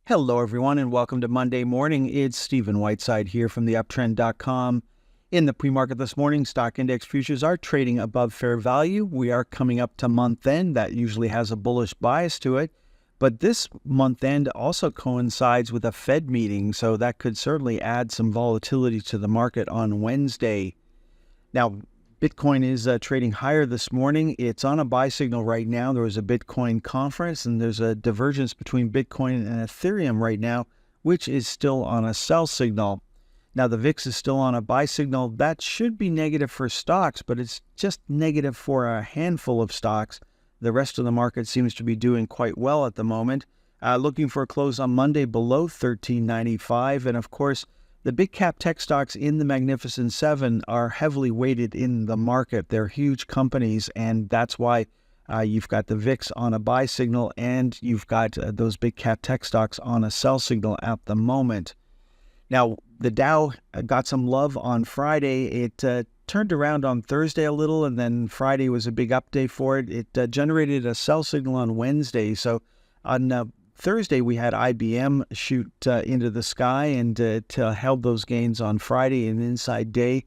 Hello, everyone, and welcome to Monday Morning. It's Stephen Whiteside here from theuptrend.com. In the pre-market this morning, stock index futures are trading above fair value. We are coming up to month end. That usually has a bullish bias to it. But this month end also coincides with a Fed meeting, so that could certainly add some volatility to the market on Wednesday. Now, Bitcoin is trading higher this morning. It's on a buy signal right now. There was a Bitcoin conference, and there's a divergence between Bitcoin and Ethereum right now, which is still on a sell signal. Now, the VIX is still on a buy signal. That should be negative for stocks, but it's just negative for a handful of stocks. The rest of the market seems to be doing quite well at the moment. Looking for a close on Monday below 1395, and of course, the big cap tech stocks in the Magnificent Seven are heavily weighted in the market. They're huge companies, and that's why you've got the VIX on a buy signal, and you've got those big cap tech stocks on a sell signal at the moment. Now, the Dow got some love on Friday. It turned around on Thursday a little, and then Friday was a big up day for it. It generated a sell signal on Wednesday. So on Thursday, we had IBM shoot into the sky, and it held those gains on Friday, an inside day,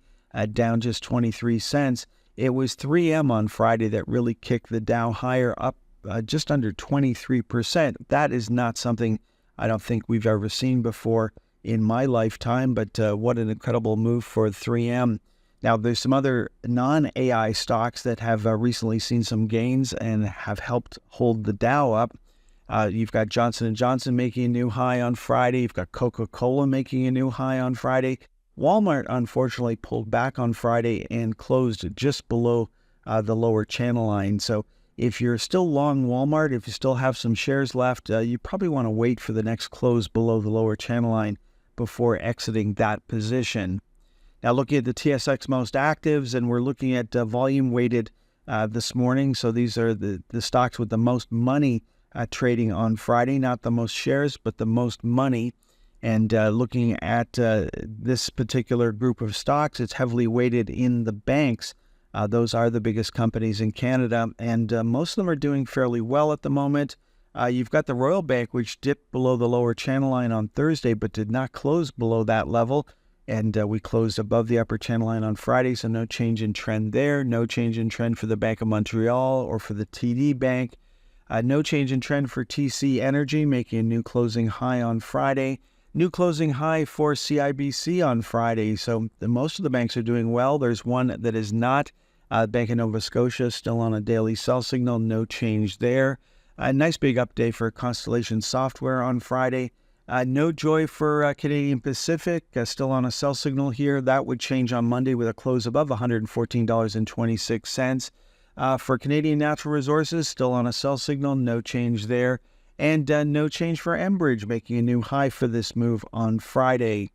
down just 23 cents. It was 3M on Friday that really kicked the Dow higher, up just under 23%. That is not something I don't think we've ever seen before in my lifetime, but what an incredible move for 3M. Now, there's some other non-AI stocks that have recently seen some gains and have helped hold the Dow up. You've got Johnson & Johnson making a new high on Friday. You've got Coca-Cola making a new high on Friday. Walmart, unfortunately, pulled back on Friday and closed just below the lower channel line. So if you're still long Walmart, if you still have some shares left, you probably want to wait for the next close below the lower channel line before exiting that position. Now, looking at the TSX most actives, and we're looking at volume weighted this morning. So these are the stocks with the most money trading on Friday, not the most shares, but the most money. And looking at this particular group of stocks, it's heavily weighted in the banks. Those are the biggest companies in Canada, and most of them are doing fairly well at the moment. You've got the Royal Bank, which dipped below the lower channel line on Thursday, but did not close below that level. And we closed above the upper channel line on Friday, so no change in trend there. No change in trend for the Bank of Montreal or for the TD Bank. No change in trend for TC Energy, making a new closing high on Friday. New closing high for CIBC on Friday. So most of the banks are doing well. There's one that is not. Bank of Nova Scotia still on a daily sell signal. No change there. A nice big update for Constellation Software on Friday. No joy for Canadian Pacific. Still on a sell signal here. That would change on Monday with a close above $114.26. For Canadian Natural Resources, still on a sell signal, no change there. And no change for Enbridge, making a new high for this move on Friday.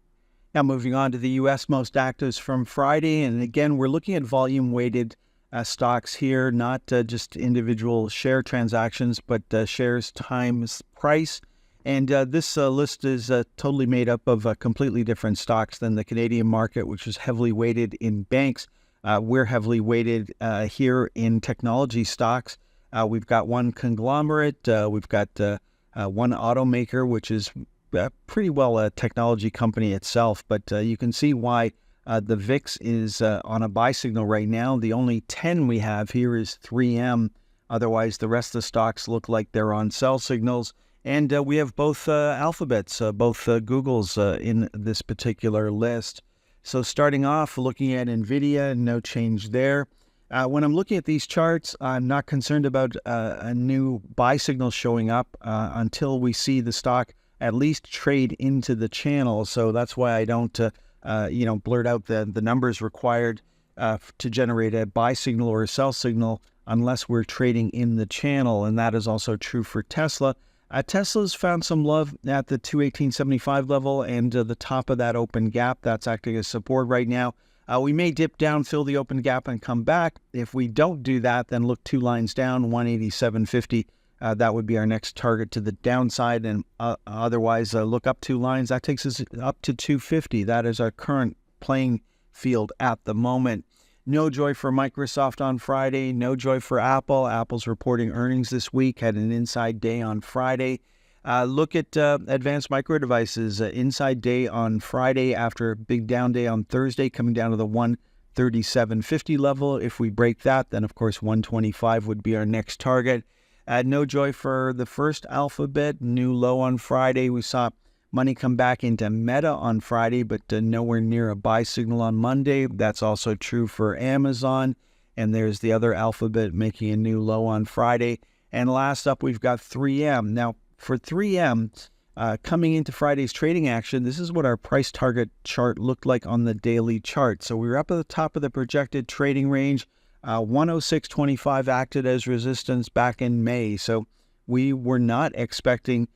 Now moving on to the U.S. most actives from Friday. And again, we're looking at volume-weighted stocks here, not just individual share transactions, but shares times price. And this list is totally made up of completely different stocks than the Canadian market, which is heavily weighted in banks. We're heavily weighted here in technology stocks. We've got one conglomerate. We've got one automaker, which is pretty well a technology company itself. But you can see why the VIX is on a buy signal right now. The only 10 we have here is 3M. Otherwise, the rest of the stocks look like they're on sell signals. And we have both Alphabets, both Googles in this particular list. So starting off, looking at NVIDIA, no change there. When I'm looking at these charts, I'm not concerned about a new buy signal showing up until we see the stock at least trade into the channel. So that's why I don't, blurt out the numbers required to generate a buy signal or a sell signal unless we're trading in the channel. And that is also true for Tesla. Tesla's found some love at the 218.75 level and the top of that open gap. That's acting as support right now. We may dip down, fill the open gap, and come back. If we don't do that, then look 2 lines down, 187.50. That would be our next target to the downside. And otherwise, look up 2 lines. That takes us up to 250. That is our current playing field at the moment. No joy for Microsoft on Friday. No joy for Apple. Apple's reporting earnings this week. Had an inside day on Friday. Look at Advanced Micro Devices, inside day on Friday after a big down day on Thursday, coming down to the 137.50 level. If we break that, then of course 125 would be our next target. No joy for the first Alphabet, new low on Friday. We saw money come back into Meta on Friday, but nowhere near a buy signal on Monday. That's also true for Amazon. And there's the other Alphabet making a new low on Friday. And last up, we've got 3M. Now, for 3M, coming into Friday's trading action, this is what our price target chart looked like on the daily chart. So we were up at the top of the projected trading range. 106.25 acted as resistance back in May. So we were not expecting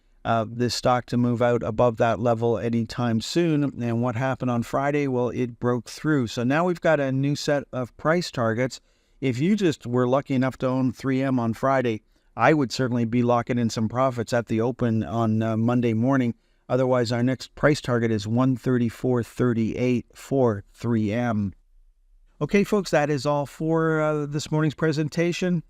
this stock to move out above that level anytime soon. And what happened on Friday? Well, it broke through. So now we've got a new set of price targets. If you just were lucky enough to own 3M on Friday, I would certainly be locking in some profits at the open on Monday morning. Otherwise, our next price target is 134.38 for 3M. Okay, folks, that is all for this morning's presentation.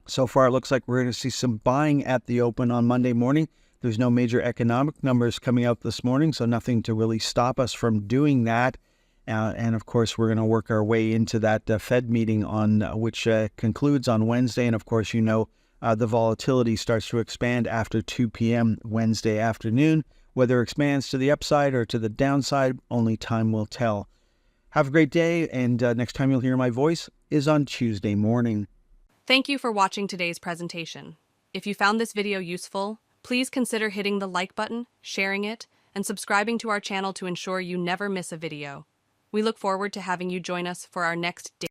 So far, it looks like we're going to see some buying at the open on Monday morning. There's no major economic numbers coming out this morning, so nothing to really stop us from doing that. And of course, we're going to work our way into that Fed meeting on which concludes on Wednesday. And of course, the volatility starts to expand after 2 p.m. Wednesday afternoon. Whether it expands to the upside or to the downside, only time will tell. Have a great day, and next time you'll hear my voice is on Tuesday morning. Thank you for watching today's presentation. If you found this video useful, please consider hitting the like button, sharing it, and subscribing to our channel to ensure you never miss a video. We look forward to having you join us for our next day.